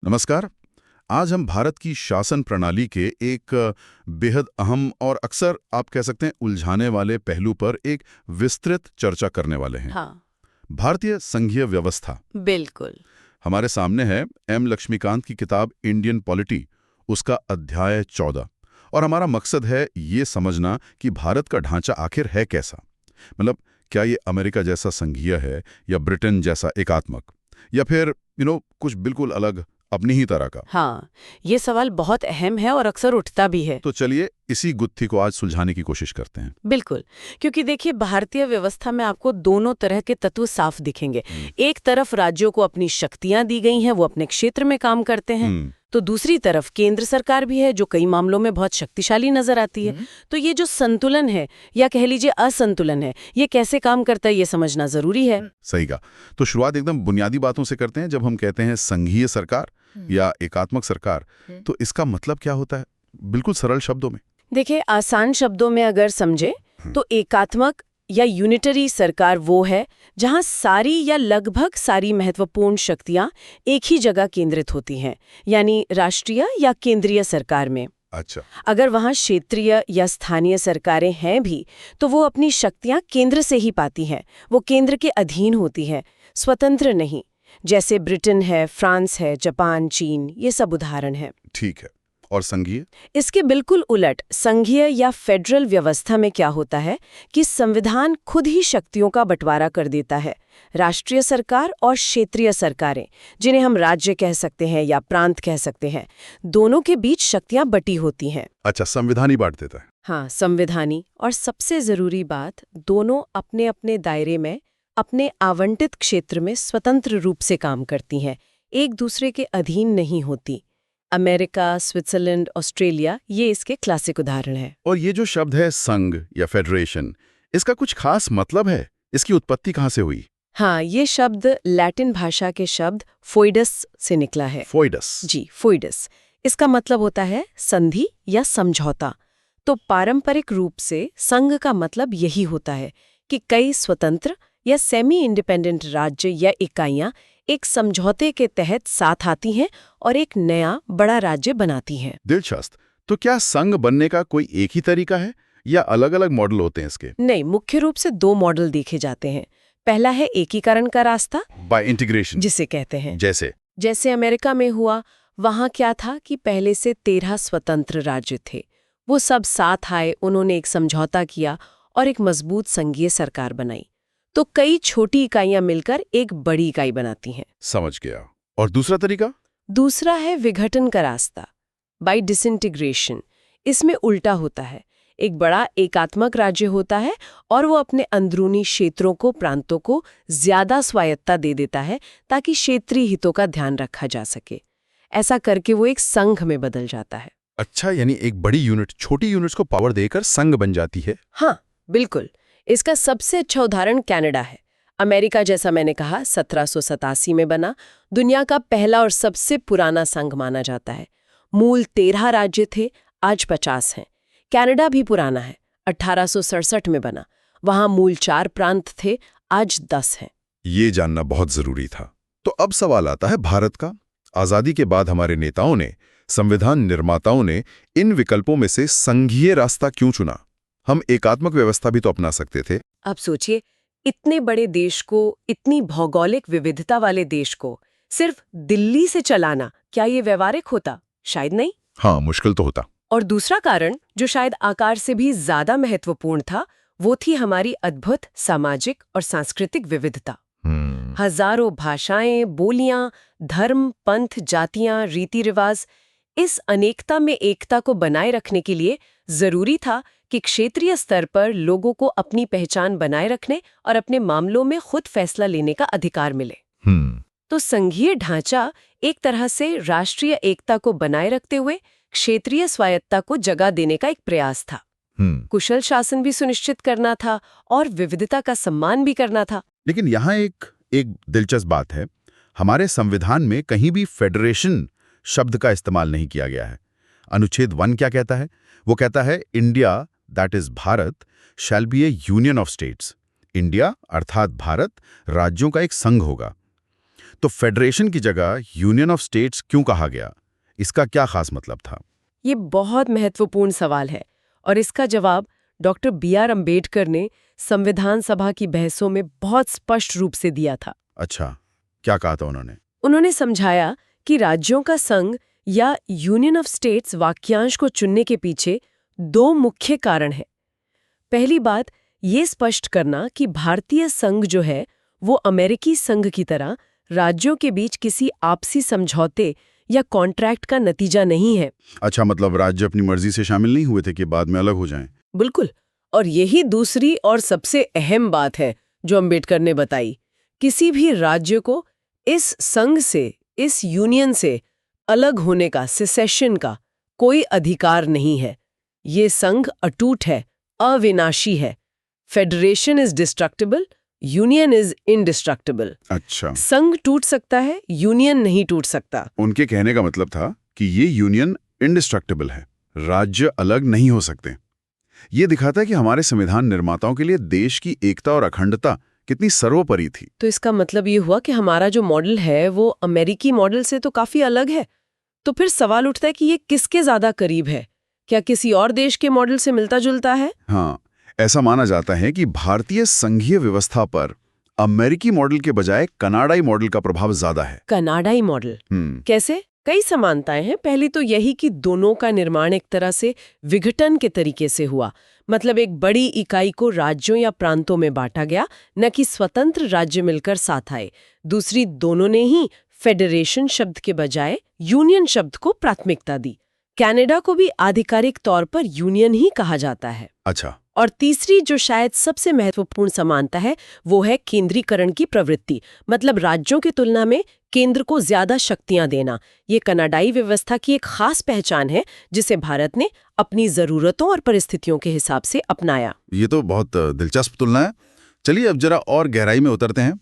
नमस्कार। आज हम भारत की शासन प्रणाली के एक बेहद अहम और अक्सर आप कह सकते हैं उलझाने वाले पहलू पर एक विस्तृत चर्चा करने वाले हैं। हाँ, भारतीय संघीय व्यवस्था। बिल्कुल। हमारे सामने है एम लक्ष्मीकांत की किताब इंडियन पॉलिटी, उसका अध्याय 14। और हमारा मकसद है ये समझना कि भारत का ढांचा आखिर है कैसा। मतलब क्या ये अमेरिका जैसा संघीय है, या ब्रिटेन जैसा एकात्मक, या फिर कुछ बिल्कुल अलग अपनी ही तरह का। हाँ, ये सवाल बहुत अहम है और अक्सर उठता भी है। तो चलिए इसी गुत्थी को आज सुलझाने की कोशिश करते हैं। बिल्कुल, क्योंकि देखिए भारतीय व्यवस्था में आपको दोनों तरह के तत्व साफ दिखेंगे। एक तरफ राज्यों को अपनी शक्तियां दी गई हैं, वो अपने क्षेत्र में काम करते हैं। तो दूसरी तरफ केंद्र सरकार भी है जो कई मामलों में बहुत शक्तिशाली नजर आती है। तो ये जो संतुलन है या कह लीजिए असंतुलन है, ये कैसे काम करता है ये समझना जरूरी है। सही कहा। तो शुरुआत एकदम बुनियादी बातों से करते हैं। जब हम कहते हैं संघीय सरकार या एकात्मक सरकार, तो इसका मतलब क्या होता है, बिल्कुल सरल शब्दों में? देखिए आसान शब्दों में अगर समझे तो एकात्मक या यूनिटरी सरकार वो है जहां सारी या लगभग सारी महत्वपूर्ण शक्तियां एक ही जगह केंद्रित होती हैं, यानी राष्ट्रीय या केंद्रीय सरकार में। अच्छा। अगर वहां क्षेत्रीय या स्थानीय सरकारें हैं भी तो वो अपनी शक्तियां केंद्र से ही पाती हैं, वो केंद्र के अधीन होती हैं, स्वतंत्र नहीं। जैसे ब्रिटेन है, फ्रांस है, जापान, चीन, ये सब उदाहरण हैं। ठीक है। और संघीय? इसके बिल्कुल उलट संघीय या फेडरल व्यवस्था में क्या होता है कि संविधान खुद ही शक्तियों का बंटवारा कर देता है। राष्ट्रीय सरकार और क्षेत्रीय सरकारें, जिन्हें हम राज्य कह सकते हैं या प्रांत कह सकते हैं, दोनों के बीच शक्तियां बटी होती हैं। अच्छा, संविधान ही बांट देता है। हाँ, संविधानी। और सबसे जरूरी बात, दोनों अपने अपने दायरे में, अपने आवंटित क्षेत्र में स्वतंत्र रूप से काम करती हैं, एक दूसरे के अधीन नहीं होती। अमेरिका, स्विट्जरलैंड, ऑस्ट्रेलिया, ये इसके क्लासिक उदाहरण हैं। और ये जो शब्द है संघ या फेडरेशन, इसका कुछ खास मतलब है? इसकी उत्पत्ति कहाँ से हुई? हाँ, ये शब्द लैटिन भाषा के शब्द फोइडस से निकला है। फोइडस? जी, फोइडस। इसका मतलब होता है संधि या समझौता। तो पारंपरिक रूप से संघ का मतलब यही होता है कि कई स्वतंत्र या सेमी इंडिपेंडेंट राज्य या इकाइयां एक समझौते के तहत साथ आती हैं और एक नया बड़ा राज्य बनाती हैं। दिलचस्प। तो क्या संघ बनने का कोई एक ही तरीका है या अलग-अलग मॉडल होते हैं इसके? नहीं, मुख्य रूप से दो मॉडल देखे जाते हैं। पहला है एकीकरण का रास्ता, बाय इंटीग्रेशन जिसे कहते हैं। जैसे अमेरिका में हुआ, वहां क्या था कि पहले से 13 स्वतंत्र राज्य थे। वो सब साथ आए, उन्होंने एक समझौता किया और एक मजबूत संघीय सरकार बनाई। तो कई छोटी इकाइयां मिलकर एक बड़ी इकाई बनाती हैं। समझ गया। और दूसरा तरीका? दूसरा है विघटन का रास्ता, बाय डिसइंटीग्रेशन। इसमें उल्टा होता है, एक बड़ा एकात्मक राज्य होता है और वो अपने अंदरूनी क्षेत्रों को, प्रांतों को ज्यादा स्वायत्तता दे देता है ताकि क्षेत्रीय हितों का ध्यान रखा जा सके। ऐसा करके वो एक संघ में बदल जाता है। अच्छा, यानी एक बड़ी यूनिट छोटी यूनिट्स को पावर देकर संघ बन जाती है। हाँ, बिल्कुल। इसका सबसे अच्छा उदाहरण कनाडा है। अमेरिका, जैसा मैंने कहा, 1787 में बना, दुनिया का पहला और सबसे पुराना संघ माना जाता है। मूल 13 राज्य थे, आज 50 हैं। कनाडा भी पुराना है, 1867 में बना, वहां मूल 4 प्रांत थे, आज 10 हैं। ये जानना बहुत जरूरी था। तो अब सवाल आता है भारत का। आजादी के बाद हमारे नेताओं ने, संविधान निर्माताओं ने इन विकल्पों में से संघीय रास्ता क्यों चुना? हम एकात्मक व्यवस्था भी तो अपना सकते थे। अब सोचिए, इतने बड़े देश को, इतनी भौगोलिक विविधता वाले देश को सिर्फ दिल्ली से चलाना, क्या ये व्यवहारिक होता? शायद नहीं। हाँ, मुश्किल तो होता। और दूसरा कारण, जो शायद आकार से भी ज्यादा महत्वपूर्ण था, वो थी हमारी अद्भुत सामाजिक और सांस्कृतिक विविधता। हजारों भाषाएं, बोलियां, धर्म, पंथ, जातियां, रीति रिवाज। इस अनेकता में एकता को बनाए रखने के लिए जरूरी था कि क्षेत्रीय स्तर पर लोगों को अपनी पहचान बनाए रखने और अपने मामलों में खुद फैसला लेने का अधिकार मिले। तो संघीय ढांचा एक तरह से राष्ट्रीय एकता को बनाए रखते हुए क्षेत्रीय स्वायत्तता को जगह देने का एक प्रयास था। कुशल शासन भी सुनिश्चित करना था और विविधता का सम्मान भी करना था। लेकिन यहाँ एक दिलचस्प बात है, हमारे संविधान में कहीं भी फेडरेशन शब्द का इस्तेमाल नहीं किया गया है। अनुच्छेद 1 क्या कहता है? वो कहता है India, that is Bharat, shall be A union of states. India अर्थात भारत राज्यों का एक संघ होगा। तो फेडरेशन की जगह यूनियन ऑफ स्टेट्स क्यों कहा गया? इसका क्या खास मतलब था? ये बहुत महत्वपूर्ण सवाल है और इसका जवाब डॉक्टर B.R. अम्बेडकर ने संविधान सभा की बहसों में बहुत स्पष्ट रूप से दिया था। अच्छा, क्या कहा था उन्होंने? उन्होंने समझाया कि राज्यों का संघ या यूनियन ऑफ स्टेट्स वाक्यांश को चुनने के पीछे दो मुख्य कारण हैं। पहली बात ये स्पष्ट करना कि भारतीय संघ जो है वो अमेरिकी संघ की तरह राज्यों के बीच किसी आपसी समझौते या कॉन्ट्रैक्ट का नतीजा नहीं है। अच्छा, मतलब राज्य अपनी मर्जी से शामिल नहीं हुए थे कि बाद में अलग हो जाएं? बिल्कुल। और यही दूसरी और सबसे अहम बात है जो अम्बेडकर ने बताई। किसी भी राज्य को इस संघ से, इस यूनियन से अलग होने का, सेसेशन का कोई अधिकार नहीं है। ये संघ अटूट है, अविनाशी है। Federation is destructible, union is indestructible. अच्छा, संघ टूट सकता है, यूनियन नहीं टूट सकता। उनके कहने का मतलब था कि ये यूनियन इंडिस्ट्रक्टिबल है, राज्य अलग नहीं हो सकते। ये दिखाता है कि हमारे संविधान निर्माताओं के लिए देश की एकता और अखंडता कितनी सर्वोपरि थी। तो इसका मतलब ये हुआ कि हमारा जो मॉडल है वो अमेरिकी मॉडल से तो काफी अलग है। तो फिर सवाल उठता है कि ये किसके ज्यादा करीब है? क्या किसी और देश के मॉडल से मिलता जुलता है? हाँ, ऐसा माना जाता है कि भारतीय संघीय व्यवस्था पर अमेरिकी मॉडल के बजाय कनाडाई मॉडल का प्रभाव ज्यादा है। कनाडाई मॉडल कैसे? कई समानताएं हैं। पहली तो यही कि दोनों का निर्माण एक तरह से विघटन के तरीके से हुआ। मतलब एक बड़ी इकाई को राज्यों या प्रांतों में बांटा गया, न कि स्वतंत्र राज्य मिलकर साथ आए। दूसरी, दोनों ने ही फेडरेशन शब्द के बजाय यूनियन शब्द को प्राथमिकता दी। कनाडा को भी आधिकारिक तौर पर यूनियन ही कहा जाता है। अच्छा, और तीसरी जो शायद सबसे महत्वपूर्ण समानता है वो है केंद्रीकरण की प्रवृत्ति। मतलब राज्यों की तुलना में केंद्र को ज्यादा शक्तियां देना। ये कनाडाई व्यवस्था की एक खास पहचान है जिसे भारत ने अपनी जरूरतों और परिस्थितियों के हिसाब से अपनाया। ये तो बहुत दिलचस्प तुलना है। चलिए अब जरा और गहराई में उतरते हैं।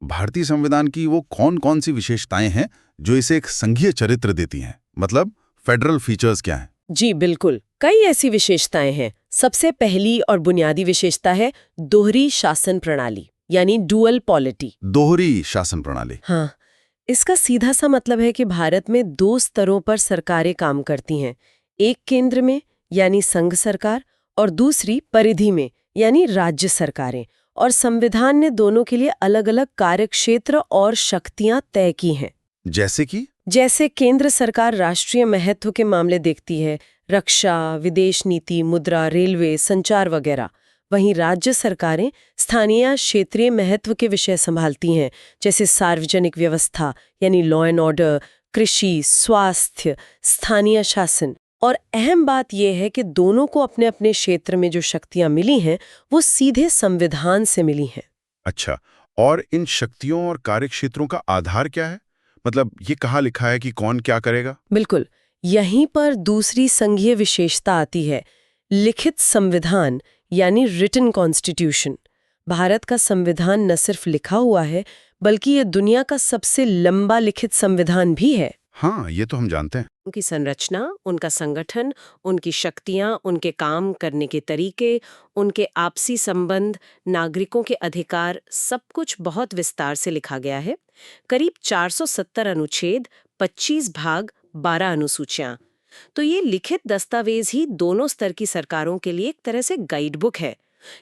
भारतीय संविधान की वो कौन-कौन सी विशेषताएं हैं जो इसे एक संघीय चरित्र देती हैं? मतलब फेडरल फीचर्स क्या हैं? जी बिल्कुल, कई ऐसी विशेषताएं हैं। सबसे पहली और बुनियादी विशेषता है दोहरी शासन प्रणाली, यानी डुअल पॉलिटी। दोहरी शासन प्रणाली। हाँ, इसका सीधा सा मतलब है कि भारत में दो स्तरों पर सरकारें काम करती हैं। एक केंद्र में यानी संघ सरकार और दूसरी परिधि में यानी राज्य सरकारें। और संविधान ने दोनों के लिए अलग-अलग कार्यक्षेत्र और शक्तियां तय की हैं। जैसे केंद्र सरकार राष्ट्रीय महत्व के मामले देखती है, रक्षा, विदेश नीति, मुद्रा, रेलवे, संचार वगैरह। वहीं राज्य सरकारें स्थानीय क्षेत्रीय महत्व के विषय संभालती हैं, जैसे सार्वजनिक व्यवस्था यानी लॉ एंड ऑर्डर, कृषि, स्वास्थ्य, स्थानीय शासन। और अहम बात यह है कि दोनों को अपने अपने क्षेत्र में जो शक्तियां मिली हैं वो सीधे संविधान से मिली हैं। अच्छा, और इन शक्तियों और कार्यक्षेत्रों का आधार क्या है? मतलब ये कहाँ लिखा है कि कौन क्या करेगा? बिल्कुल, यहीं पर दूसरी संघीय विशेषता आती है, लिखित संविधान यानी रिटन कॉन्स्टिट्यूशन। भारत का संविधान न सिर्फ लिखा हुआ है बल्कि ये दुनिया का सबसे लंबा लिखित संविधान भी है। हाँ, ये तो हम जानते हैं। उनकी संरचना, उनका संगठन, उनकी शक्तियां, उनके काम करने के तरीके, उनके आपसी संबंध, नागरिकों के अधिकार, सब कुछ बहुत विस्तार से लिखा गया है। करीब 470 अनुच्छेद, 25 भाग, 12 अनुसूचियां। तो ये लिखित दस्तावेज ही दोनों स्तर की सरकारों के लिए एक तरह से गाइड बुक है।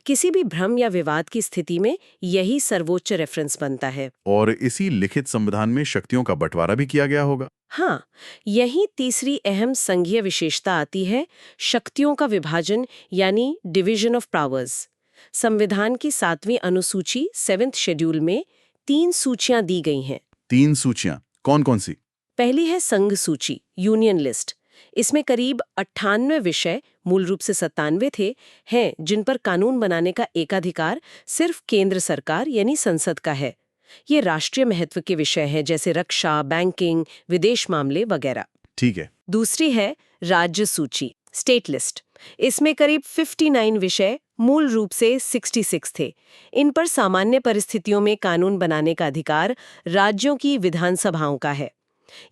किसी भी भ्रम या विवाद की स्थिति में यही सर्वोच्च रेफरेंस बनता है। और इसी लिखित संविधान में शक्तियों का बंटवारा भी किया गया होगा। हाँ, यही तीसरी अहम संघीय विशेषता आती है, शक्तियों का विभाजन यानी डिवीजन ऑफ पावर्स। संविधान की 7वीं अनुसूची 7th शेड्यूल में 3 सूचियां दी गई हैं। 3 सूचियां कौन कौन सी? पहली है संघ सूची, यूनियन लिस्ट। इसमें करीब 98 विषय, मूल रूप से 97 थे, हैं जिन पर कानून बनाने का एकाधिकार सिर्फ केंद्र सरकार यानी संसद का है। ये राष्ट्रीय महत्व के विषय हैं जैसे रक्षा, बैंकिंग, विदेश मामले वगैरह। ठीक है। दूसरी है राज्य सूची, स्टेट लिस्ट। इसमें करीब 59 विषय, मूल रूप से 66 थे। इन पर सामान्य परिस्थितियों में कानून बनाने का अधिकार राज्यों की विधानसभाओं का है।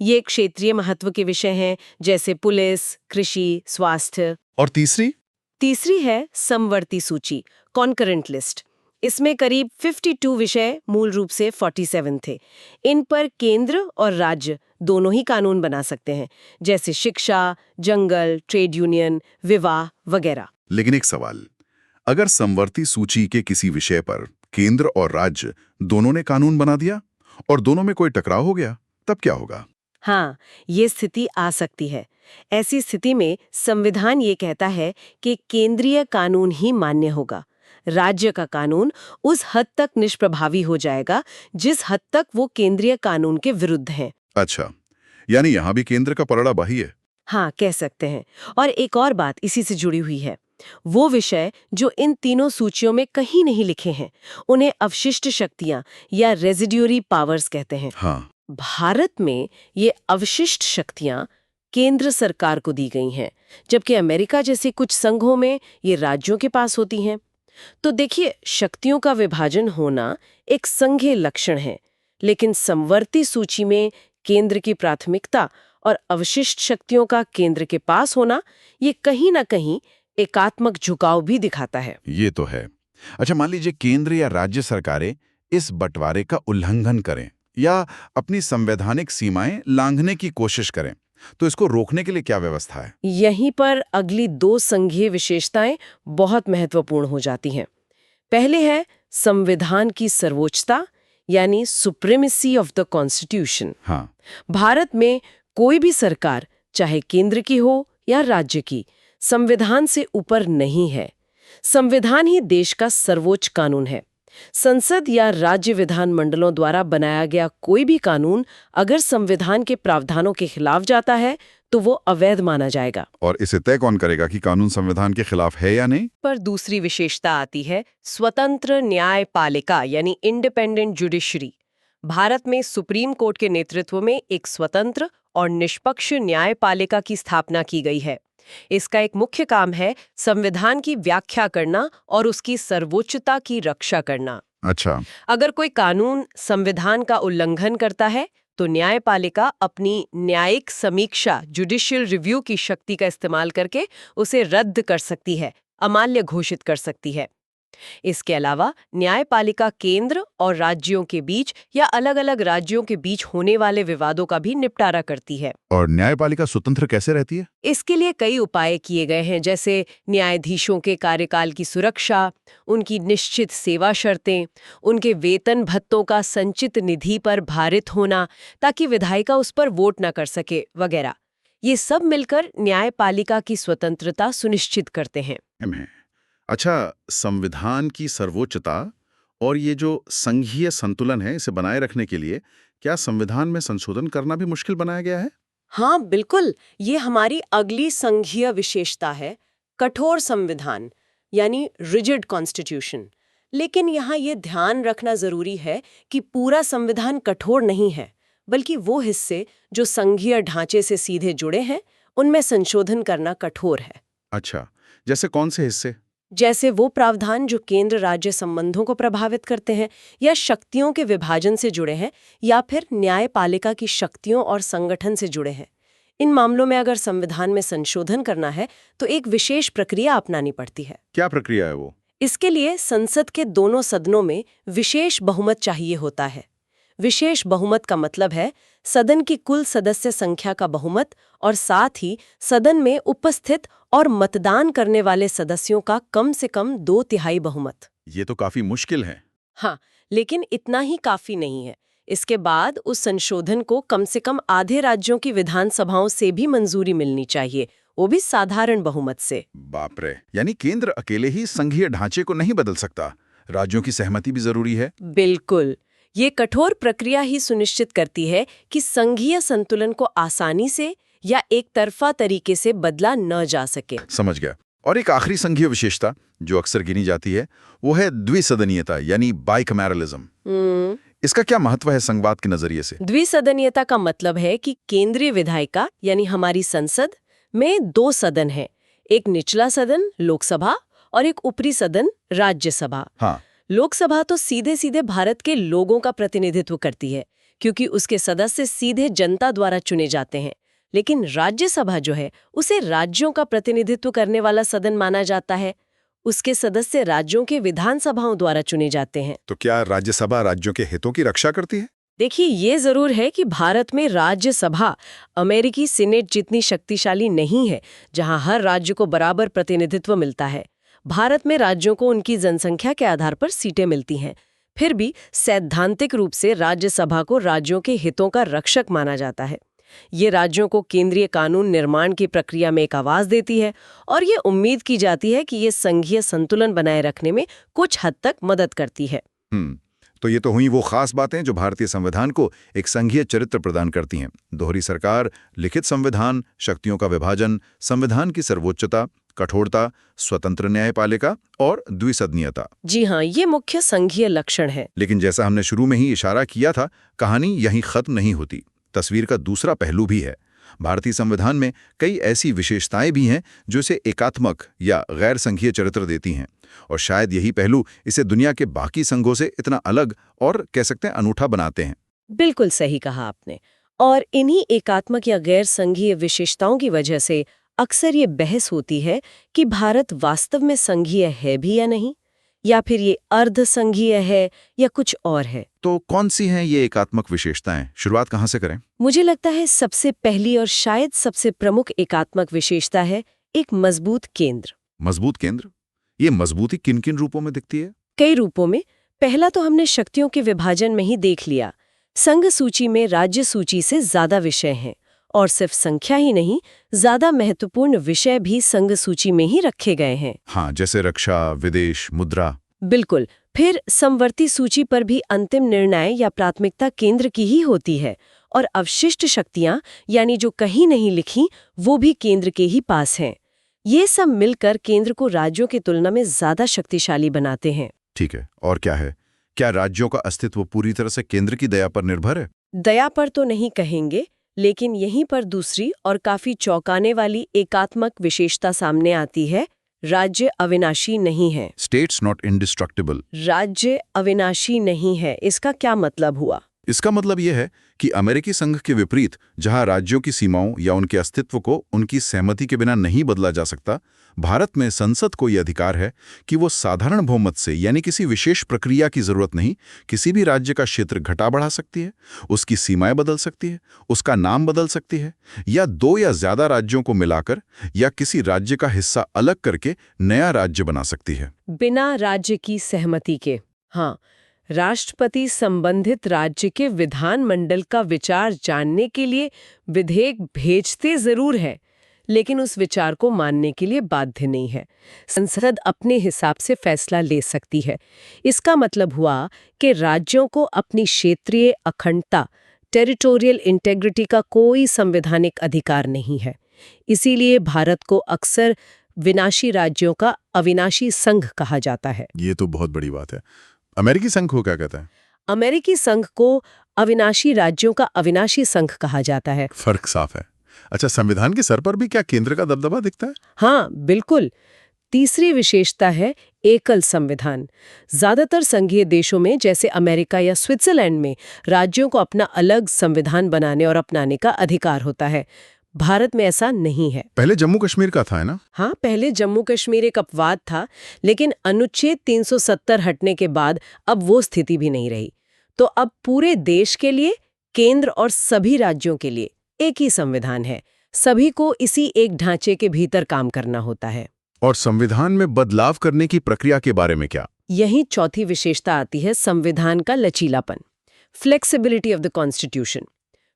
ये क्षेत्रीय महत्व के विषय हैं जैसे पुलिस, कृषि, स्वास्थ्य। और तीसरी है समवर्ती सूची, कॉन्करेंट लिस्ट। इसमें करीब 52 विषय, मूल रूप से 47 थे। इन पर केंद्र और राज्य दोनों ही कानून बना सकते हैं, जैसे शिक्षा, जंगल, ट्रेड यूनियन, विवाह वगैरह। लेकिन एक सवाल, अगर समवर्ती सूची के किसी विषय पर केंद्र और राज्य दोनों ने कानून बना दिया और दोनों में कोई टकराव हो गया, तब क्या होगा? हाँ, ये स्थिति आ सकती है। ऐसी स्थिति में संविधान ये कहता है कि केंद्रीय कानून ही मान्य होगा। राज्य का कानून उस हद तक निष्प्रभावी हो जाएगा जिस हद तक वो केंद्रीय कानून के विरुद्ध है। अच्छा, यानी यहाँ भी केंद्र का पलड़ा बाही है। हाँ, कह सकते हैं। और एक और बात इसी से जुड़ी हुई है। वो विषय जो इन तीनों सूचियों में कहीं नहीं लिखे हैं, उन्हें अवशिष्ट शक्तियां या रेजिड्यूरी पावर्स कहते हैं। हाँ, भारत में ये अवशिष्ट शक्तियां केंद्र सरकार को दी गई हैं, जबकि अमेरिका जैसे कुछ संघों में ये राज्यों के पास होती हैं। तो देखिए, शक्तियों का विभाजन होना एक संघीय लक्षण है, लेकिन समवर्ती सूची में केंद्र की प्राथमिकता और अवशिष्ट शक्तियों का केंद्र के पास होना, ये कहीं ना कहीं एकात्मक झुकाव भी दिखाता है। ये तो है। अच्छा, मान लीजिए केंद्र या राज्य सरकारें इस बंटवारे का उल्लंघन करें या अपनी संवैधानिक सीमाएं लांघने की कोशिश करें, तो इसको रोकने के लिए क्या व्यवस्था है? यहीं पर अगली दो संघीय विशेषताएं बहुत महत्वपूर्ण हो जाती हैं। पहले है संविधान की सर्वोच्चता, यानी सुप्रीमेसी ऑफ द कॉन्स्टिट्यूशन। हाँ, भारत में कोई भी सरकार, चाहे केंद्र की हो या राज्य की, संविधान से ऊपर नहीं है। संविधान ही देश का सर्वोच्च कानून है। संसद या राज्य विधानमंडलों द्वारा बनाया गया कोई भी कानून अगर संविधान के प्रावधानों के खिलाफ जाता है तो वो अवैध माना जाएगा। और इसे तय कौन करेगा कि कानून संविधान के खिलाफ है या नहीं? पर दूसरी विशेषता आती है स्वतंत्र न्यायपालिका, यानी इंडिपेंडेंट जुडिशरी। भारत में सुप्रीम कोर्ट के नेतृत्व में एक स्वतंत्र और निष्पक्ष न्यायपालिका की स्थापना की गई है। इसका एक मुख्य काम है संविधान की व्याख्या करना और उसकी सर्वोच्चता की रक्षा करना। अच्छा, अगर कोई कानून संविधान का उल्लंघन करता है तो न्यायपालिका अपनी न्यायिक समीक्षा, जुडिशियल रिव्यू की शक्ति का इस्तेमाल करके उसे रद्द कर सकती है, अमान्य घोषित कर सकती है। इसके अलावा न्यायपालिका केंद्र और राज्यों के बीच या अलग-अलग राज्यों के बीच होने वाले विवादों का भी निपटारा करती है। और न्यायपालिका स्वतंत्र कैसे रहती है? इसके लिए कई उपाय किए गए हैं, जैसे न्यायाधीशों के कार्यकाल की सुरक्षा, उनकी निश्चित सेवा शर्तें, उनके वेतन भत्तों का संचित निधि पर भारित होना ताकि विधायिका उस पर वोट न कर सके, वगैरह। ये सब मिलकर न्यायपालिका की स्वतंत्रता सुनिश्चित करते हैं। अच्छा, संविधान की सर्वोच्चता और ये जो संघीय संतुलन है, इसे बनाए रखने के लिए क्या संविधान में संशोधन करना भी मुश्किल बनाया गया है? हाँ, बिल्कुल। ये हमारी अगली संघीय विशेषता है, कठोर संविधान, यानी रिजिड कॉन्स्टिट्यूशन। लेकिन यहाँ ये ध्यान रखना जरूरी है कि पूरा संविधान कठोर नहीं है, बल्कि वो हिस्से जो संघीय ढांचे से सीधे जुड़े हैं, उनमें संशोधन करना कठोर है। अच्छा, जैसे कौन से हिस्से? जैसे वो प्रावधान जो केंद्र राज्य संबंधों को प्रभावित करते हैं या शक्तियों के विभाजन से जुड़े हैं या फिर न्यायपालिका की शक्तियों और संगठन से जुड़े हैं। इन मामलों में अगर संविधान में संशोधन करना है तो एक विशेष प्रक्रिया अपनानी पड़ती है। क्या प्रक्रिया है वो? इसके लिए संसद के दोनों सदनों में विशेष बहुमत चाहिए होता है। विशेष बहुमत का मतलब है सदन की कुल सदस्य संख्या का बहुमत और साथ ही सदन में उपस्थित और मतदान करने वाले सदस्यों का कम से कम 2/3 बहुमत। ये तो काफी मुश्किल है। हाँ, लेकिन इतना ही काफी नहीं है। इसके बाद उस संशोधन को कम से कम आधे राज्यों की विधानसभाओं से भी मंजूरी मिलनी चाहिए, वो भी साधारण बहुमत से। बाप रे, यानी केंद्र अकेले ही संघीय ढांचे को नहीं बदल सकता, राज्यों की सहमति भी जरूरी है। बिल्कुल। ये कठोर प्रक्रिया ही सुनिश्चित करती है कि संघीय संतुलन को आसानी से या एक तरफा तरीके से बदला न जा सके। समझ गया। और एक आखिरी संघीय विशेषता जो अक्सर गिनी जाती है वो है द्विसदनीयता, यानी बाइकैमेरलिज्म। इसका क्या महत्व है संघवाद के नजरिए से? द्विसदनीयता का मतलब है कि केंद्रीय विधायिका यानी हमारी संसद में 2 सदन है, एक निचला सदन लोकसभा और एक ऊपरी सदन राज्यसभा। हाँ, लोकसभा तो सीधे सीधे भारत के लोगों का प्रतिनिधित्व करती है क्योंकि उसके सदस्य सीधे जनता द्वारा चुने जाते हैं, लेकिन राज्यसभा जो है उसे राज्यों का प्रतिनिधित्व करने वाला सदन माना जाता है। उसके सदस्य राज्यों के विधानसभाओं द्वारा चुने जाते हैं। तो क्या राज्यसभा राज्यों के हितों की रक्षा करती है? देखिए, ये जरूर है कि भारत में राज्यसभा अमेरिकी सीनेट जितनी शक्तिशाली नहीं है, जहां हर राज्य को बराबर प्रतिनिधित्व मिलता है। भारत में राज्यों को उनकी जनसंख्या के आधार पर सीटें मिलती हैं। फिर भी सैद्धांतिक रूप से राज्यसभा को राज्यों के हितों का रक्षक माना जाता है। ये राज्यों को केंद्रीय कानून निर्माण की प्रक्रिया में एक आवाज देती है और ये उम्मीद की जाती है कि ये संघीय संतुलन बनाए रखने में कुछ हद तक मदद करती है। तो ये तो हुई वो खास बातें जो भारतीय संविधान को एक संघीय चरित्र प्रदान करती हैं। दोहरी सरकार, लिखित संविधान, शक्तियों का विभाजन, संविधान की सर्वोच्चता, कठोरता, स्वतंत्र न्यायपालिका और द्विसदनीयता। जी हाँ, ये मुख्य संघीय लक्षण है। लेकिन जैसा हमने शुरू में ही इशारा किया था, कहानी यहीं खत्म नहीं होती। तस्वीर का दूसरा पहलू भी है। भारतीय संविधान में कई ऐसी विशेषताएं भी हैं जो इसे एकात्मक या गैर संघीय चरित्र देती हैं, और शायद यही पहलू इसे दुनिया के बाकी संघों से इतना अलग और कह सकते हैं अनूठा बनाते हैं। बिल्कुल सही कहा आपने। और इन्हीं एकात्मक या गैर संघीय विशेषताओं की वजह से अक्सर ये बहस होती है कि भारत वास्तव में संघीय है भी या नहीं, या फिर ये अर्ध संघीय है या कुछ और है। तो कौन सी हैं ये एकात्मक विशेषताएं? शुरुआत कहाँ से करें? मुझे लगता है सबसे पहली और शायद सबसे प्रमुख एकात्मक विशेषता है एक मजबूत केंद्र। मजबूत केंद्र? ये मजबूती किन किन रूपों में दिखती है? कई रूपों में। पहला तो हमने शक्तियों के विभाजन में ही देख लिया। संघ सूची में राज्य सूची से ज्यादा विषय हैं, और सिर्फ संख्या ही नहीं, ज्यादा महत्वपूर्ण विषय भी संघ सूची में ही रखे गए हैं। हाँ, जैसे रक्षा, विदेश, मुद्रा। बिल्कुल। फिर समवर्ती सूची पर भी अंतिम निर्णय या प्राथमिकता केंद्र की ही होती है, और अवशिष्ट शक्तियां यानी जो कहीं नहीं लिखी, वो भी केंद्र के ही पास हैं। ये सब मिलकर केंद्र को राज्यों की तुलना में ज्यादा शक्तिशाली बनाते हैं। ठीक है, और क्या है? क्या राज्यों का अस्तित्व पूरी तरह से केंद्र की दया पर निर्भर है? दया पर तो नहीं कहेंगे, लेकिन यहीं पर दूसरी और काफी चौंकाने वाली एकात्मक विशेषता सामने आती है। राज्य अविनाशी नहीं है। States not indestructible. राज्य अविनाशी नहीं है, इसका क्या मतलब हुआ? इसका मतलब यह है कि अमेरिकी संघ के विपरीत, जहां राज्यों की सीमाओं या उनके अस्तित्व को उनकी सहमति के बिना नहीं बदला जा सकता, भारत में संसद को यह अधिकार है कि वो साधारण बहुमत से, यानी किसी विशेष प्रक्रिया की जरूरत नहीं, किसी भी राज्य का क्षेत्र घटा बढ़ा सकती है, उसकी सीमाएं बदल सकती है, उसका नाम बदल सकती है, या दो या ज्यादा राज्यों को मिलाकर या किसी राज्य का हिस्सा अलग करके नया राज्य बना सकती है, बिना राज्य की सहमति के। हाँ, राष्ट्रपति संबंधित राज्य के विधानमंडल का विचार जानने के लिए विधेयक भेजते जरूर है, लेकिन उस विचार को मानने के लिए बाध्य नहीं है। संसद अपने हिसाब से फैसला ले सकती है। इसका मतलब हुआ कि राज्यों को अपनी क्षेत्रीय अखंडता, टेरिटोरियल इंटेग्रिटी का कोई संवैधानिक अधिकार नहीं है। इसीलिए भारत को अक्सर विनाशी राज्यों का अविनाशी संघ कहा जाता है। ये तो बहुत बड़ी बात है। अमेरिकी संघ को क्या कहता है? अमेरिकी संघ को अविनाशी राज्यों का अविनाशी संघ कहा जाता है। फर्क साफ है। अच्छा, संविधान के सर पर भी क्या केंद्र का दबदबा दिखता है? हाँ, बिल्कुल। तीसरी विशेषता है एकल संविधान। ज्यादातर संघीय देशों में, जैसे अमेरिका या स्विट्जरलैंड में, राज्यों को अपना अलग संविधान बनाने और अपनाने का अधिकार होता है। भारत में ऐसा नहीं है। पहले जम्मू कश्मीर का था, है ना? हाँ, पहले जम्मू कश्मीर एक अपवाद था, लेकिन अनुच्छेद 370 हटने के बाद अब वो स्थिति भी नहीं रही। तो अब पूरे देश के लिए, केंद्र और सभी राज्यों के लिए एक ही संविधान है। सभी को इसी एक ढांचे के भीतर काम करना होता है। और संविधान में बदलाव करने की प्रक्रिया के बारे में क्या? यही चौथी विशेषता आती है, संविधान का लचीलापन, फ्लेक्सिबिलिटी ऑफ द कॉन्स्टिट्यूशन।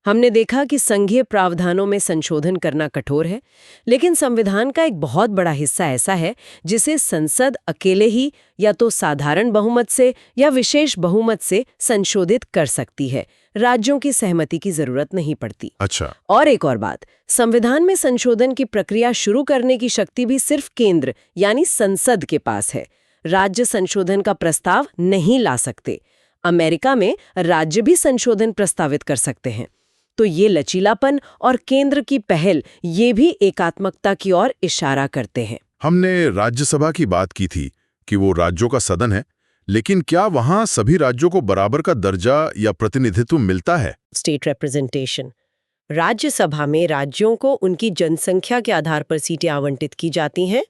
हमने देखा कि संघीय प्रावधानों में संशोधन करना कठोर है, लेकिन संविधान का एक बहुत बड़ा हिस्सा ऐसा है जिसे संसद अकेले ही या तो साधारण बहुमत से या विशेष बहुमत से संशोधित कर सकती है। राज्यों की सहमति की जरूरत नहीं पड़ती। अच्छा। और एक और बात, संविधान में संशोधन की प्रक्रिया शुरू करने की शक्ति भी सिर्फ केंद्र यानी संसद के पास है। राज्य संशोधन का प्रस्ताव नहीं ला सकते। अमेरिका में राज्य भी संशोधन प्रस्तावित कर सकते हैं। तो ये लचीलापन और केंद्र की पहल, ये भी एकात्मकता की ओर इशारा करते हैं। हमने राज्यसभा की बात की थी कि वो राज्यों का सदन है, लेकिन क्या वहां सभी राज्यों को बराबर का दर्जा या प्रतिनिधित्व मिलता है? State representation. राज्यसभा में राज्यों को उनकी जनसंख्या के आधार पर सीटें आवंटित की जाती हैं।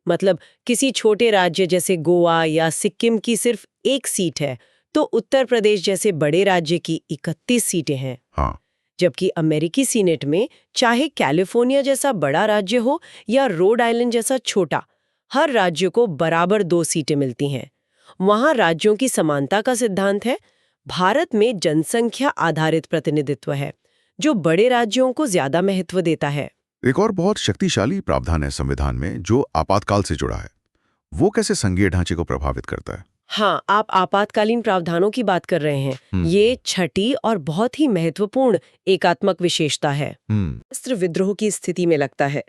मतलब किसी छोटे राज्य जैसे गोवा या सिक्किम की सिर्फ एक सीट है, तो उत्तर प्रदेश जैसे बड़े राज्य की 31 सीटें हैं। हाँ, जबकि अमेरिकी सीनेट में चाहे कैलिफोर्निया जैसा बड़ा राज्य हो या रोड आइलैंड जैसा छोटा, हर राज्य को बराबर 2 सीटें मिलती हैं। वहां राज्यों की समानता का सिद्धांत है। भारत में जनसंख्या आधारित प्रतिनिधित्व है, जो बड़े राज्यों को ज्यादा महत्व देता है। एक और बहुत शक्तिशाली प्रावधान है संविधान में जो आपातकाल से जुड़ा है। वो कैसे संघीय ढांचे को प्रभावित करता है? हाँ, आप आपातकालीन प्रावधानों की बात कर रहे हैं। ये छठी और बहुत ही महत्वपूर्ण एकात्मक विशेषता है। सशस्त्र विद्रोह की स्थिति में लगता है।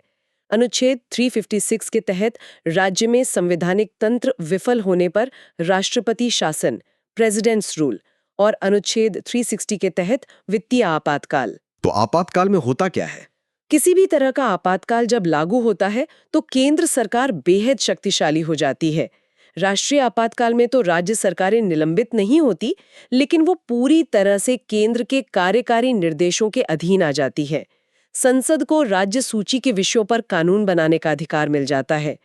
अनुच्छेद 356 के तहत राज्य में संवैधानिक तंत्र विफल होने पर राष्ट्रपति शासन, प्रेसिडेंट्स रूल, और अनुच्छेद 360 के तहत वित्तीय आपातकाल। तो आपातकाल में होता क्या है? किसी भी तरह का आपातकाल जब लागू होता है तो केंद्र सरकार बेहद शक्तिशाली हो जाती है। राष्ट्रीय आपातकाल में तो राज्य सरकारें निलंबित नहीं होती, लेकिन वो पूरी तरह से केंद्र के कार्यकारी निर्देशों के अधीन आ जाती है। संसद को राज्य सूची के विषयों पर कानून बनाने का अधिकार मिल जाता है।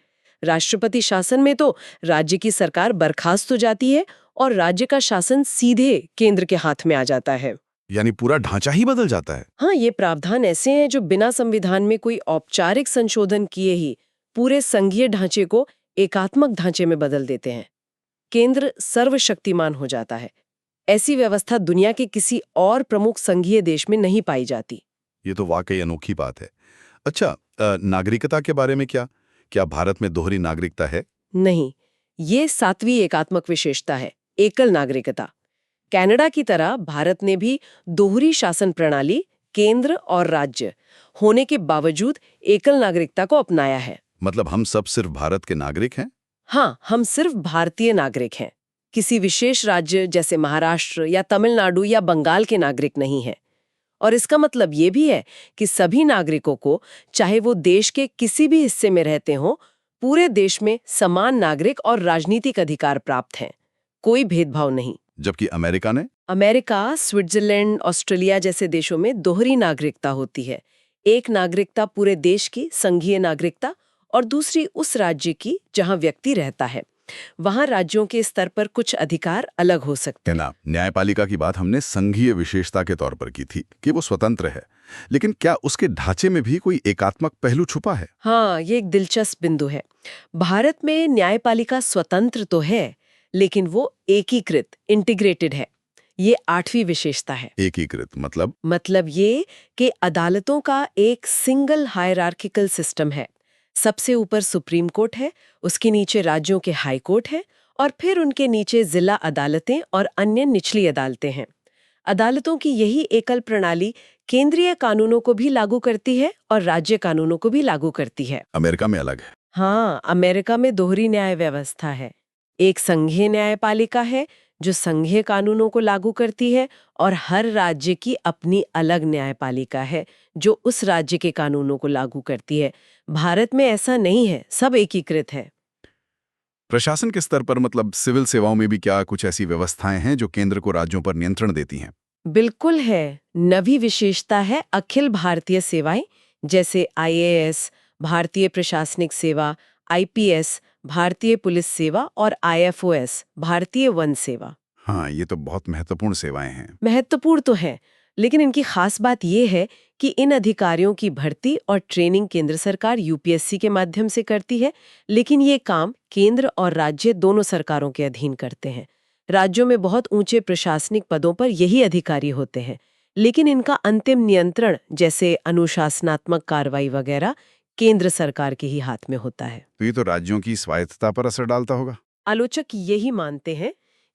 राष्ट्रपति शासन में तो राज्य की सरकार बर्खास्त हो जाती है और राज्य का शासन सीधे केंद्र के हाथ में आ जाता है। यानी पूरा ढांचा ही बदल जाता है। हाँ, ये प्रावधान ऐसे हैं जो बिना संविधान में कोई औपचारिक संशोधन किए ही पूरे संघीय ढांचे को एकात्मक ढांचे में बदल देते हैं। केंद्र सर्वशक्तिमान हो जाता है। ऐसी व्यवस्था दुनिया के किसी और प्रमुख संघीय देश में नहीं पाई जाती। ये तो वाकई अनोखी बात है। अच्छा, नागरिकता के बारे में क्या भारत में दोहरी नागरिकता है? नहीं, ये 7वीं एकात्मक विशेषता है, एकल नागरिकता। कनाडा की तरह भारत ने भी दोहरी शासन प्रणाली, केंद्र और राज्य होने के बावजूद एकल नागरिकता को अपनाया है। मतलब हम सब सिर्फ भारत के नागरिक हैं? हाँ, हम सिर्फ भारतीय नागरिक हैं। किसी विशेष राज्य जैसे महाराष्ट्र या तमिलनाडु या बंगाल के नागरिक नहीं हैं। और इसका मतलब ये भी है कि सभी नागरिकों को, चाहे वो देश के किसी भी हिस्से में रहते हों, पूरे देश में समान नागरिक और राजनीतिक अधिकार प्राप्त हैं। कोई भेदभाव नहीं। जबकि अमेरिका, स्विट्जरलैंड, ऑस्ट्रेलिया जैसे देशों में दोहरी नागरिकता होती है। एक नागरिकता पूरे देश की संघीय नागरिकता और दूसरी उस राज्य की जहां व्यक्ति रहता है। वहां राज्यों के स्तर पर कुछ अधिकार अलग हो सकते हैं। न्यायपालिका की बात हमने संघीय विशेषता के तौर पर की थी कि वो स्वतंत्र है, लेकिन क्या उसके ढांचे में भी कोई एकात्मक पहलू छुपा है? हाँ, ये एक दिलचस्प बिंदु है। भारत में न्यायपालिका स्वतंत्र तो है, लेकिन वो एकीकृत, इंटीग्रेटेड है। ये 8वीं विशेषता है। एकीकृत मतलब ये कि अदालतों का एक सिंगल हायरार्किकल सिस्टम है। सबसे ऊपर सुप्रीम कोर्ट है, उसके नीचे राज्यों के हाई कोर्ट है और फिर उनके नीचे जिला अदालतें और अन्य निचली अदालतें हैं। अदालतों की यही एकल प्रणाली केंद्रीय कानूनों को भी लागू करती है और राज्य कानूनों को भी लागू करती है। अमेरिका में अलग है। हाँ, अमेरिका में दोहरी न्याय व्यवस्था है। एक संघीय न्यायपालिका है जो संघीय कानूनों को लागू करती है और हर राज्य की अपनी अलग न्यायपालिका है जो उस राज्य के कानूनों को लागू करती है। भारत में ऐसा नहीं है, सब एकीकृत है। प्रशासन के स्तर पर सिविल सेवाओं में भी क्या कुछ ऐसी व्यवस्थाएं हैं जो केंद्र को राज्यों पर नियंत्रण देती हैं? बिल्कुल है। नवी विशेषता है अखिल भारतीय सेवाएं, जैसे IAS, भारतीय प्रशासनिक सेवा, IPS, भारतीय पुलिस सेवा और IFOS, भारतीय वन सेवा। हाँ, ये तो बहुत महत्वपूर्ण सेवाएं हैं। महत्वपूर्ण तो है, लेकिन इनकी खास बात यह है कि इन अधिकारियों की भर्ती और ट्रेनिंग केंद्र सरकार UPSC के माध्यम से करती है, लेकिन ये काम केंद्र और राज्य दोनों सरकारों के अधीन करते हैं। राज्यों में बहुत ऊंचे प्रशासनिक पदों पर यही अधिकारी होते हैं, लेकिन इनका अंतिम नियंत्रण, जैसे अनुशासनात्मक कार्रवाई वगैरह, केंद्र सरकार के ही हाथ में होता है। तो ये तो राज्यों की स्वायत्तता पर असर डालता होगा। आलोचक यही मानते हैं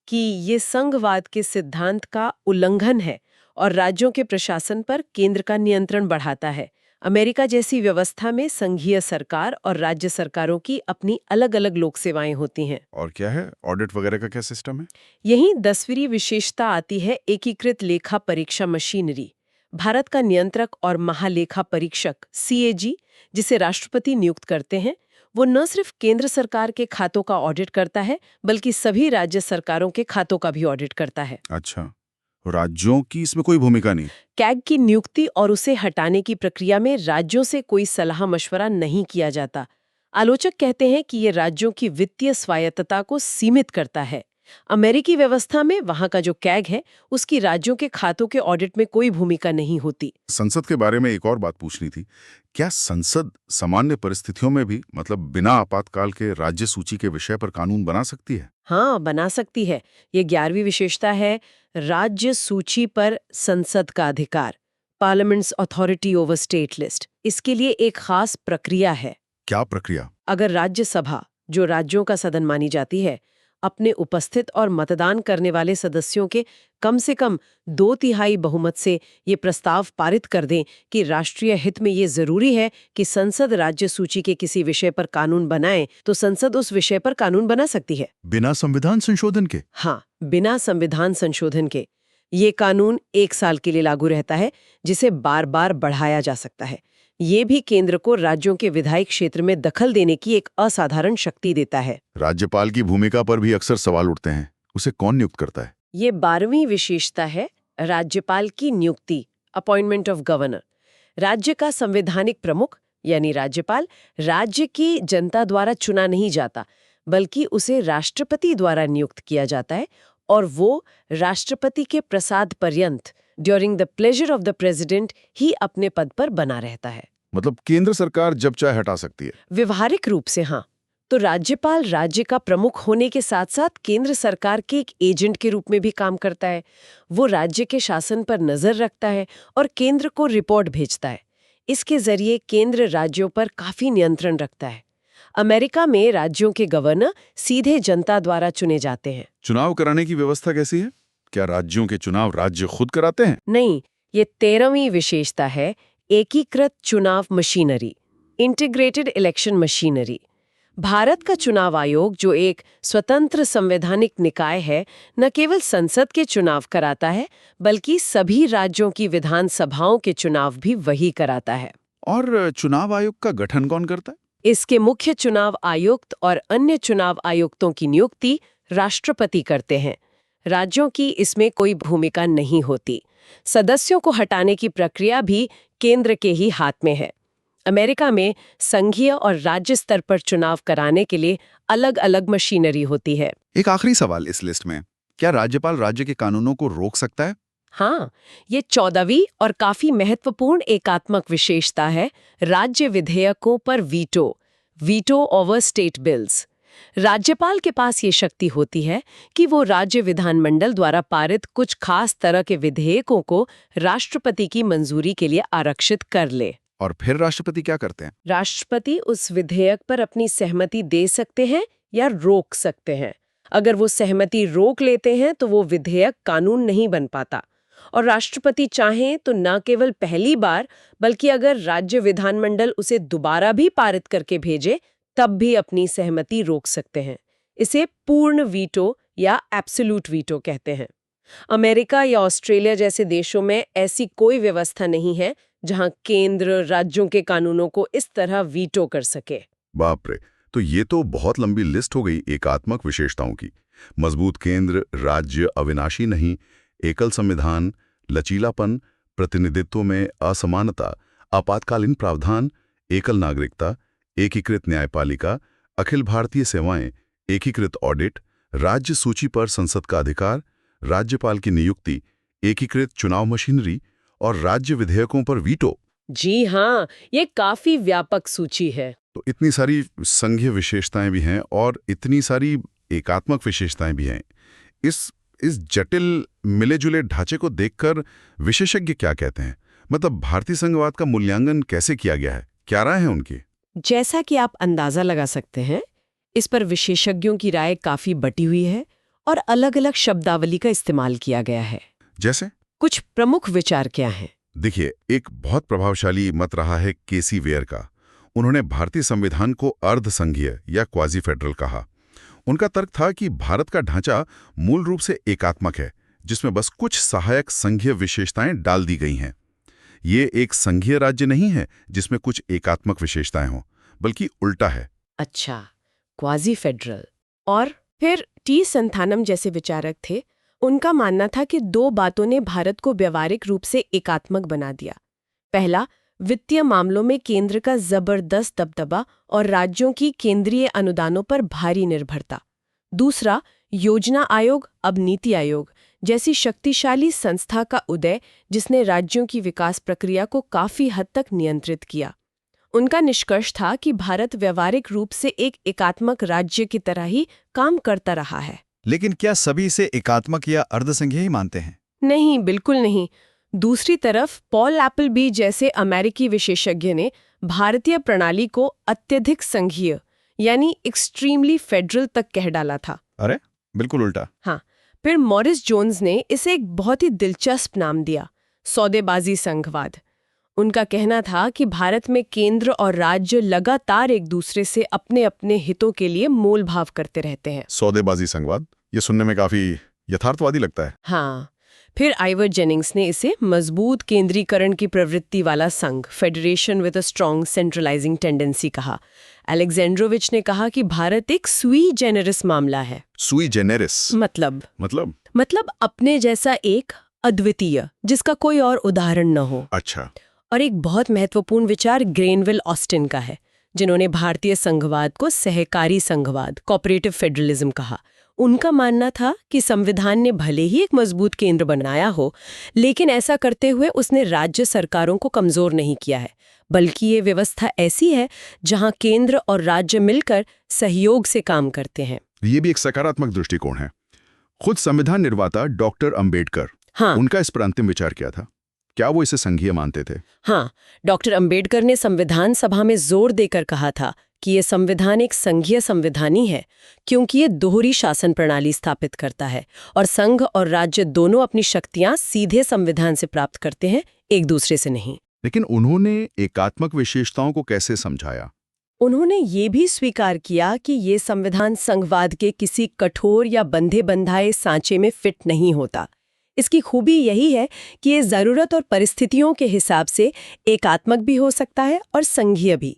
कि ये संघवाद के सिद्धांत का उल्लंघन है और राज्यों के प्रशासन पर केंद्र का नियंत्रण बढ़ाता है। अमेरिका जैसी व्यवस्था में संघीय सरकार और राज्य सरकारों की अपनी अलग-अलग लोक सेवाएं होती हैं। और क्या है, ऑडिट वगैरह का क्या सिस्टम है? यही 10वीं विशेषता आती है, एकीकृत लेखा परीक्षा मशीनरी। भारत का नियंत्रक और महालेखा परीक्षक CAG, जिसे राष्ट्रपति नियुक्त करते हैं, वो न सिर्फ केंद्र सरकार के खातों का ऑडिट करता है, बल्कि सभी राज्य सरकारों के खातों का भी ऑडिट करता है। अच्छा, राज्यों की इसमें कोई भूमिका नहीं? कैग की नियुक्ति और उसे हटाने की प्रक्रिया में राज्यों से कोई सलाह मशवरा नहीं किया जाता। आलोचक कहते हैं कि ये राज्यों की वित्तीय स्वायत्तता को सीमित करता है। अमेरिकी व्यवस्था में वहां का जो कैग है, उसकी राज्यों के खातों के ऑडिट में कोई भूमिका नहीं होती। संसद के बारे में एक और बात पूछनी थी। क्या संसद सामान्य परिस्थितियों में भी, मतलब बिना आपातकाल के, राज्य सूची के विषय पर कानून बना सकती है? हाँ, बना सकती है। ये 11वीं विशेषता है, राज्य सूची पर संसद का अधिकार, parliaments authority over state list. इसके लिए एक खास प्रक्रिया है। क्या प्रक्रिया? अगर राज्यसभा, जो राज्यों का सदन मानी जाती है, अपने उपस्थित और मतदान करने वाले सदस्यों के कम से कम 2/3 बहुमत से ये प्रस्ताव पारित कर दें कि राष्ट्रीय हित में ये जरूरी है कि संसद राज्य सूची के किसी विषय पर कानून बनाए, तो संसद उस विषय पर कानून बना सकती है। बिना संविधान संशोधन के? हाँ, बिना संविधान संशोधन के। ये कानून 1 साल के लिए लागू रहता है, जिसे बार बार बढ़ाया जा सकता है। ये भी केंद्र को राज्यों के विधायी क्षेत्र में दखल देने की एक असाधारण शक्ति देता है। राज्यपाल की भूमिका पर भी अक्सर सवाल उठते हैं। उसे कौन नियुक्त करता है? ये 12वीं विशेषता है, राज्यपाल की नियुक्ति, अपॉइंटमेंट ऑफ गवर्नर। राज्य का संवैधानिक प्रमुख यानी राज्यपाल राज्य की जनता द्वारा चुना नहीं जाता, बल्कि उसे राष्ट्रपति द्वारा नियुक्त किया जाता है, और वो राष्ट्रपति के प्रसाद पर्यंत, during the pleasure of the president, ही अपने पद पर बना रहता है। मतलब केंद्र सरकार जब चाहे हटा सकती है? व्यवहारिक रूप से हाँ। तो राज्यपाल राज्य का प्रमुख होने के साथ साथ केंद्र सरकार के एक एजेंट के रूप में भी काम करता है। वो राज्य के शासन पर नजर रखता है और केंद्र को रिपोर्ट भेजता है। इसके जरिए केंद्र राज्यों पर काफी नियंत्रण रखता है। अमेरिका में राज्यों के गवर्नर सीधे जनता द्वारा चुने जाते हैं। चुनाव कराने की व्यवस्था कैसी है? क्या राज्यों के चुनाव राज्य खुद कराते हैं? नहीं, ये 13वीं विशेषता है, एकीकृत चुनाव machinery, integrated election machinery. Bharat का चुनाव आयोग, जो एक स्वतंत्र संवैधानिक निकाय है, न केवल संसद के चुनाव कराता है, बल्कि सभी राज्यों की विधानसभाओं के चुनाव भी वही कराता है। और चुनाव आयोग का गठन कौन करता है? इसके मुख्य चुनाव आयुक्त और अन्य चुनाव आयुक्तों की नियुक्ति राष्ट्रपति करते हैं। राज्यों की इसमें कोई भूमिका नहीं होती। सदस्यों को हटाने की प्रक्रिया भी केंद्र के ही हाथ में है। अमेरिका में संघीय और राज्य स्तर पर चुनाव कराने के लिए अलग अलग मशीनरी होती है। एक आखिरी सवाल इस लिस्ट में, क्या राज्यपाल राज्य के कानूनों को रोक सकता है? हाँ, ये 14वीं और काफी महत्वपूर्ण एकात्मक विशेषता है, राज्य विधेयकों पर veto, veto over state bills. राज्यपाल के पास ये शक्ति होती है कि वो राज्य विधानमंडल द्वारा पारित कुछ खास तरह के विधेयकों को राष्ट्रपति की मंजूरी के लिए आरक्षित कर ले। और फिर राष्ट्रपति क्या करते हैं? राष्ट्रपति उस विधेयक पर अपनी सहमति दे सकते हैं या रोक सकते हैं। अगर वो सहमति रोक लेते हैं तो वो विधेयक कानून नहीं बन पाता। और राष्ट्रपति चाहें तो न केवल पहली बार, बल्कि अगर राज्य विधानमंडल उसे दोबारा भी पारित करके भेजे, तब भी अपनी सहमति रोक सकते हैं। इसे पूर्ण वीटो या एब्सोल्यूट वीटो कहते हैं। अमेरिका या ऑस्ट्रेलिया जैसे देशों में ऐसी कोई व्यवस्था नहीं है जहां केंद्र राज्यों के कानूनों को इस तरह वीटो कर सके। बाप रे, तो ये तो बहुत लंबी लिस्ट हो गई एकात्मक विशेषताओं की। मजबूत केंद्र, राज्य अविनाशी नहीं, एकल संविधान, लचीलापन, प्रतिनिधित्व में असमानता, आपातकालीन प्रावधान, एकल नागरिकता, एकीकृत न्यायपालिका, अखिल भारतीय सेवाएं, एकीकृत ऑडिट, राज्य सूची पर संसद का अधिकार, राज्यपाल की नियुक्ति, एकीकृत चुनाव मशीनरी और राज्य विधेयकों पर वीटो। जी हाँ, ये काफी व्यापक सूची है। तो इतनी सारी संघीय विशेषताएं भी हैं और इतनी सारी एकात्मक विशेषताएं भी हैं। इस जटिल मिले-जुले ढांचे को देखकर विशेषज्ञ क्या कहते हैं? मतलब भारतीय संघवाद का मूल्यांकन कैसे किया गया है? क्या राय है उनकी? जैसा कि आप अंदाजा लगा सकते हैं, इस पर विशेषज्ञों की राय काफी बटी हुई है और अलग-अलग शब्दावली का इस्तेमाल किया गया है। जैसे कुछ प्रमुख विचार क्या हैं? देखिए, एक बहुत प्रभावशाली मत रहा है केसी वेयर का। उन्होंने भारतीय संविधान को अर्ध संघीय या क्वाजी फेडरल कहा। उनका तर्क था कि भारत का ढांचा मूल रूप से एकात्मक है, जिसमें बस कुछ सहायक संघीय विशेषताएं डाल दी गई हैं। ये एक संघीय राज्य नहीं है जिसमें कुछ एकात्मक विशेषताएं हों, बल्कि उल्टा है। अच्छा, क्वाजी फेडरल। और फिर टी संथानम जैसे विचारक थे। उनका मानना था कि 2 बातों ने भारत को व्यावहारिक रूप से एकात्मक बना दिया। पहला, वित्तीय मामलों में केंद्र का जबरदस्त दबदबा और राज्यों की केंद्रीय अनुदानों पर भारी निर्भरता। दूसरा, योजना आयोग, अब नीति आयोग जैसी शक्तिशाली संस्था का उदय, जिसने राज्यों की विकास प्रक्रिया को काफी हद तक नियंत्रित किया। उनका निष्कर्ष था कि भारत व्यावहारिक रूप से एक एकात्मक राज्य की तरह ही काम करता रहा है। लेकिन क्या सभी इसे एकात्मक या अर्धसंघीय ही मानते हैं? नहीं, बिल्कुल नहीं। दूसरी तरफ पॉल एप्पलबी जैसे अमेरिकी विशेषज्ञ ने भारतीय प्रणाली को अत्यधिक संघीय यानी एक्सट्रीमली फेडरल तक कह डाला था। अरे बिल्कुल उल्टा। हाँ, फिर मॉरिस जोन्स ने इसे एक बहुत ही दिलचस्प नाम दिया, सौदेबाजी संघवाद। उनका कहना था कि भारत में केंद्र और राज्य लगातार एक दूसरे से अपने अपने हितों के लिए मोल भाव करते रहते हैं। सौदेबाजी संघवाद, ये सुनने में काफी यथार्थवादी लगता है। हाँ, फिर आइवर जेनिंग्स ने इसे मजबूत केंद्रीकरण की प्रवृत्ति वाला संघ, federation with a strong centralising tendency कहा। अलेक्जेंड्रोविच ने कहा कि भारत एक सुई जेनेरिस मामला है। सुई जेनेरिस मतलब अपने जैसा एक अद्वितीय, जिसका कोई और उदाहरण न हो। अच्छा। और एक बहुत महत्वपूर्ण विचार ग्रेनविल ऑस्टिन का है, जिन्होंने भारतीय संघवाद को सहकारी संघवाद, कोऑपरेटिव फेडरलिज्म कहा। उनका मानना था कि संविधान ने भले ही एक मजबूत केंद्र बनाया हो, लेकिन ऐसा करते हुए उसने राज्य सरकारों को कमजोर नहीं किया है, बल्कि ये व्यवस्था ऐसी है जहां केंद्र और राज्य मिलकर सहयोग से काम करते हैं। ये भी एक सकारात्मक दृष्टिकोण है। खुद संविधान निर्माता डॉक्टर अंबेडकर, हाँ, उनका इस पर अंतिम विचार क्या था? क्या वो इसे संघीय मानते थे? हाँ, डॉक्टर अंबेडकर ने संविधान सभा में जोर देकर कहा था कि ये संविधान एक संघीय संविधान ही है, क्योंकि ये दोहरी शासन प्रणाली स्थापित करता है और संघ और राज्य दोनों अपनी शक्तियां सीधे संविधान से प्राप्त करते हैं, एक दूसरे से नहीं। लेकिन उन्होंने एकात्मक विशेषताओं को कैसे समझाया? उन्होंने ये भी स्वीकार किया कि ये संविधान संघवाद के किसी कठोर या बंधे बंधाए सांचे में फिट नहीं होता। इसकी खूबी यही है कि ये जरूरत और परिस्थितियों के हिसाब से एकात्मक भी हो सकता है और संघीय भी।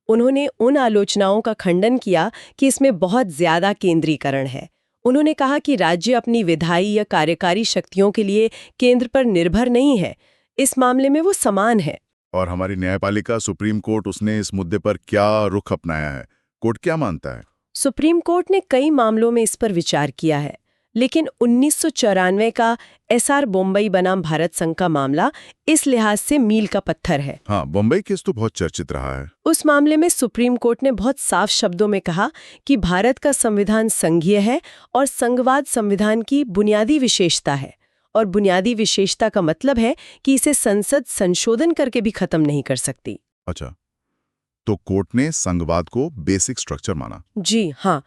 उन्होंने उन आलोचनाओं का खंडन किया कि इसमें बहुत ज्यादा केंद्रीकरण है। उन्होंने कहा कि राज्य अपनी विधायी या कार्यकारी शक्तियों के लिए केंद्र पर निर्भर नहीं है, इस मामले में वो समान है। और हमारी न्यायपालिका सुप्रीम कोर्ट, उसने इस मुद्दे पर क्या रुख अपनाया है? कोर्ट क्या मानता है? सुप्रीम कोर्ट ने कई मामलों में इस पर विचार किया है, लेकिन 1994 का एसआर बॉम्बई बनाम भारत संघ का मामला इस लिहाज से मील का पत्थर है। हाँ, बॉम्बई केस तो बहुत चर्चित रहा है। उस मामले में सुप्रीम कोर्ट ने बहुत साफ शब्दों में कहा कि भारत का संविधान संघीय है और संघवाद संविधान की बुनियादी विशेषता है, और बुनियादी विशेषता का मतलब है कि इसे संसद संशोधन करके भी खत्म नहीं कर सकती। अच्छा, तो कोर्ट ने संघवाद को बेसिक स्ट्रक्चर माना? जी हाँ,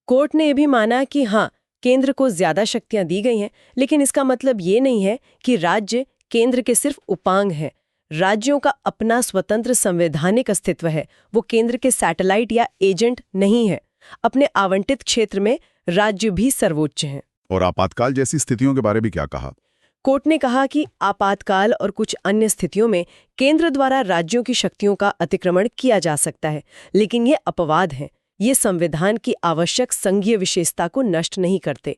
कोर्ट ने यह भी माना कि हाँ, केंद्र को ज्यादा शक्तियां दी गई हैं, लेकिन इसका मतलब ये नहीं है कि राज्य केंद्र के सिर्फ उपांग हैं। राज्यों का अपना स्वतंत्र संवैधानिक अस्तित्व है, वो केंद्र के सैटेलाइट या एजेंट नहीं है। अपने आवंटित क्षेत्र में राज्य भी सर्वोच्च हैं। और आपातकाल जैसी स्थितियों के बारे में क्या कहा? कोर्ट ने कहा कि आपातकाल और कुछ अन्य स्थितियों में केंद्र द्वारा राज्यों की शक्तियों का अतिक्रमण किया जा सकता है, लेकिन ये अपवाद हैं। ये संविधान की आवश्यक संघीय विशेषता को नष्ट नहीं करते।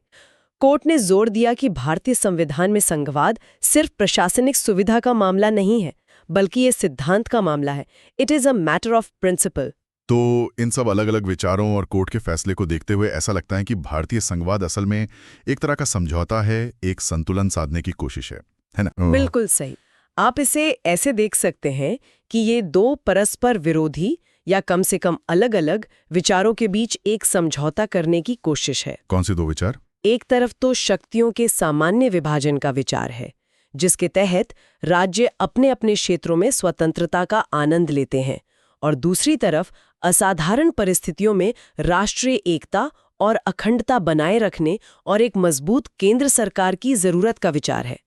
कोर्ट ने जोर दिया कि भारतीय संविधान में संघवाद सिर्फ प्रशासनिक सुविधा का मामला नहीं है, बल्कि ये सिद्धांत का मामला है। It is a matter of principle. तो इन सब अलग अलग विचारों और कोर्ट के फैसले को देखते हुए ऐसा लगता है कि भारतीय संघवाद असल में एक तरह का समझौता है, एक संतुलन साधने की कोशिश है ना? बिल्कुल सही। आप इसे ऐसे देख सकते हैं कि ये दो परस्पर विरोधी या कम से कम अलग अलग विचारों के बीच एक समझौता करने की कोशिश है। कौन से दो विचार? एक तरफ तो शक्तियों के सामान्य विभाजन का विचार है, जिसके तहत राज्य अपने अपने क्षेत्रों में स्वतंत्रता का आनंद लेते हैं, और दूसरी तरफ असाधारण परिस्थितियों में राष्ट्रीय एकता और अखंडता बनाए रखने और एक मजबूत केंद्र सरकार की जरूरत का विचार है।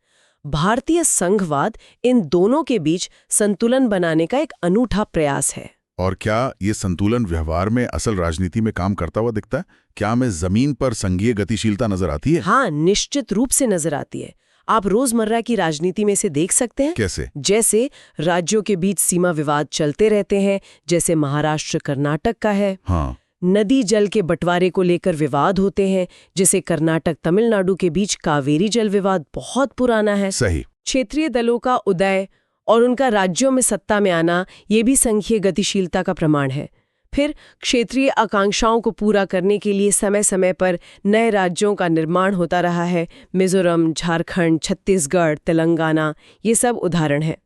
भारतीय संघवाद इन दोनों के बीच संतुलन बनाने का एक अनूठा प्रयास है। और क्या ये संतुलन व्यवहार में असल राजनीति में काम करता हुआ दिखता है? क्या हमें जमीन पर संघीय गतिशीलता नजर आती है? हाँ, निश्चित रूप से नजर आती है। आप रोजमर्रा की राजनीति में इसे देख सकते हैं। कैसे? जैसे राज्यों के बीच सीमा विवाद चलते रहते हैं, जैसे महाराष्ट्र कर्नाटक का है। हाँ। नदी जल के बंटवारे को लेकर विवाद होते हैं, जैसे कर्नाटक तमिलनाडु के बीच कावेरी जल विवाद बहुत पुराना है। सही। क्षेत्रीय दलों का उदय और उनका राज्यों में सत्ता में आना ये भी संघीय गतिशीलता का प्रमाण है। फिर क्षेत्रीय आकांक्षाओं को पूरा करने के लिए समय समय पर नए राज्यों का निर्माण होता रहा है। मिजोरम, झारखंड, छत्तीसगढ़, तेलंगाना, ये सब उदाहरण हैं।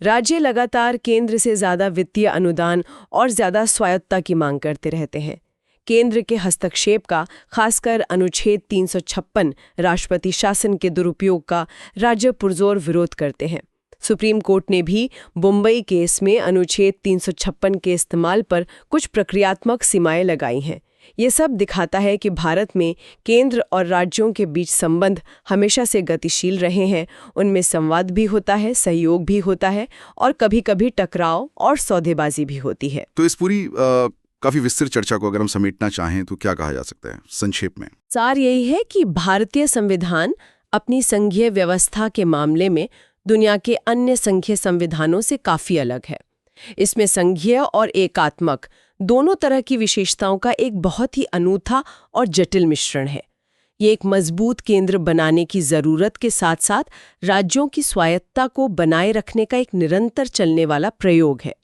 राज्य लगातार केंद्र से ज्यादा वित्तीय अनुदान और ज्यादा स्वायत्तता की मांग करते रहते हैं। केंद्र के हस्तक्षेप का, खासकर अनुच्छेद 356 राष्ट्रपति शासन के दुरुपयोग का, राज्य पुरजोर विरोध करते हैं। सुप्रीम कोर्ट ने भी मुंबई केस में अनुच्छेद 356 के इस्तेमाल पर कुछ प्रक्रियात्मक सीमाएं लगाई हैं। ये सब दिखाता है कि भारत में केंद्र और राज्यों के बीच संबंध हमेशा से गतिशील रहे हैं। उनमें संवाद भी होता है, सहयोग भी होता है और कभी-कभी टकराव और सौदेबाजी भी होती है। तो इस पूरी काफी विस्तृत चर्चा को अगर हम समेटना चाहें तो क्या कहा जा सकता है संक्षेप में? सार यही है कि भारतीय संविधान अपनी संघीय व्यवस्था के मामले में दुनिया के अन्य संघीय संविधानों से काफी अलग है। इसमें संघीय और एकात्मक दोनों तरह की विशेषताओं का एक बहुत ही अनूठा और जटिल मिश्रण है। ये एक मजबूत केंद्र बनाने की जरूरत के साथ साथ राज्यों की स्वायत्तता को बनाए रखने का एक निरंतर चलने वाला प्रयोग है।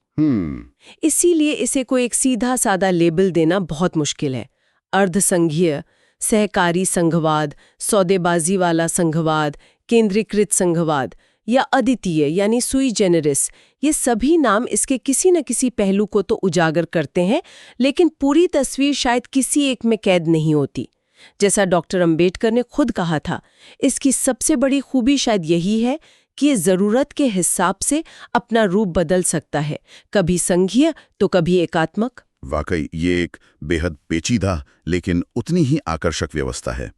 इसीलिए इसे कोई एक सीधा सादा लेबल देना बहुत मुश्किल है। अर्धसंघीय, सहकारी संघवाद, सौदेबाजी वाला संघवाद, केंद्रीकृत संघवाद या अद्वितीय यानी सुई जेनेरिस, ये सभी नाम इसके किसी न किसी पहलू को तो उजागर करते हैं, लेकिन पूरी तस्वीर शायद किसी एक में कैद नहीं होती। जैसा डॉक्टर अंबेडकर ने खुद कहा था, इसकी सबसे बड़ी खूबी शायद यही है कि ये जरूरत के हिसाब से अपना रूप बदल सकता है, कभी संघीय तो कभी एकात्मक। वाकई ये एक बेहद पेचीदा लेकिन उतनी ही आकर्षक व्यवस्था है।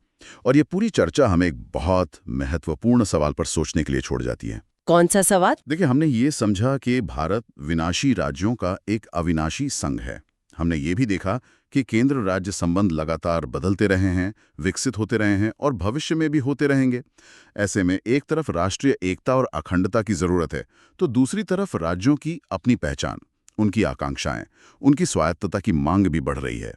और ये पूरी चर्चा हमें एक बहुत महत्वपूर्ण सवाल पर सोचने के लिए छोड़ जाती है। कौन सा सवाल? देखिए, हमने ये समझा कि भारत विनाशी राज्यों का एक अविनाशी संघ है। हमने ये भी देखा कि केंद्र राज्य संबंध लगातार बदलते रहे हैं, विकसित होते रहे हैं और भविष्य में भी होते रहेंगे। ऐसे में एक तरफ राष्ट्रीय एकता और अखंडता की जरूरत है, तो दूसरी तरफ राज्यों की अपनी पहचान, उनकी आकांक्षाएं, उनकी स्वायत्तता की मांग भी बढ़ रही है।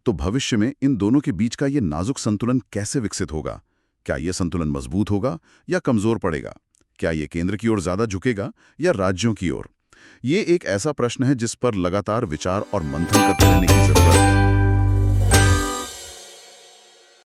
तो भविष्य में इन दोनों के बीच का ये नाजुक संतुलन कैसे विकसित होगा? क्या ये संतुलन मजबूत होगा या कमजोर पड़ेगा? क्या ये केंद्र की ओर ज्यादा झुकेगा या राज्यों की ओर? ये एक ऐसा प्रश्न है जिस पर लगातार विचार और मंथन करते रहने की जरूरत है।